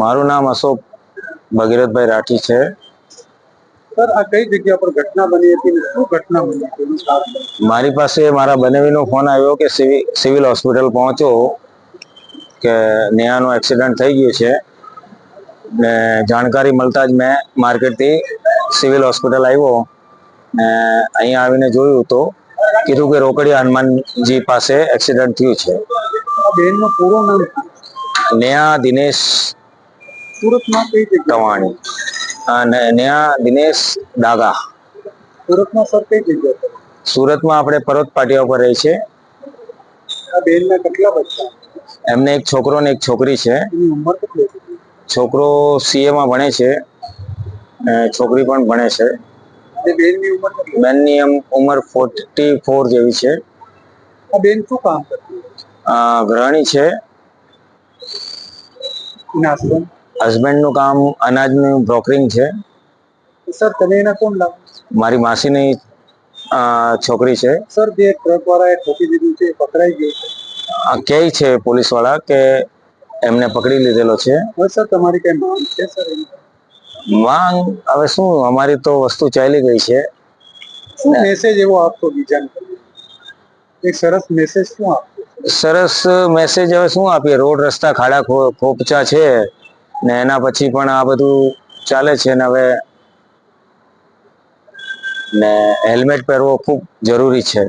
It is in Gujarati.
મારું નામ અશોક ભગીરથભાઈ રાઠી છે। સર આ કઈ જગ્યા પર ઘટના બની હતી ને શું ઘટના બની હતી એનું કારણ જણાવો। મારી પાસે મારા બનેવીનો ફોન આવ્યો કે સિવિલ હોસ્પિટલ પહોંચો કે નેહાનું એક્સિડન્ટ થઈ ગયું છે ને જાણકારી મળતા જ મેં માર્કેટથી સિવિલ હોસ્પિટલ આવ્યો ને અહીંયા આવીને જોયું તો કીધું કે રોકડિયા હનુમાનજી પાસે એક્સિડન્ટ થયું છે। આ બેનનું પૂરું નામ શું? નેહા દિનેશ સુરતમાં કઈ જગ્યા? ટવાણી અને નેહા દિનેશ ડાગા। સુરતમાં સર કઈ જગ્યા પર? સુરતમાં આપણે પર્વત પાટિયા ઉપર રહી છે। આ બેનના કેટલા બચ્ચા? એમને એક છોકરો ને એક છોકરી છે। એની ઉંમર કેટલી હતી? છોકરો સીએ માં ભણે છે અને છોકરી પણ ભણે છે। તે બેનની ઉંમર કેટલી? બેનની ઉંમર 44 જેવી છે। આ બેન શું કામ કરતી? ગૃહિણી છે। એના હસબન્ડ નું કામ અનાજનું બ્રોકરિંગ છે। સર તમે એના કોણ લાવો? મારી માસીની છોકરી છે। સર જે ટ્રક વાળાએ ઠોકી દીધું છે એ પકડાઈ ગયું છે? કહે છે પોલીસ વાળા કે એમને પકડી લીધેલો છે। હવે સર તમારી કઈ માંગ છે સર એની? માંગ હવે શું, અમારી તો વસ્તુ ચાલી ગઈ છે। શું મેસેજ એવો આપતો બીજાને? એક સરસ મેસેજ શું આપતો? સરસ મેસેજ હવે શું આપીએ, રોડ રસ્તા ખાડા ખોપચા છે ને એના પછી પણ આ બધું ચાલે છે ને હવે ને હેલ્મેટ પહેરવો ખૂબ જરૂરી છે।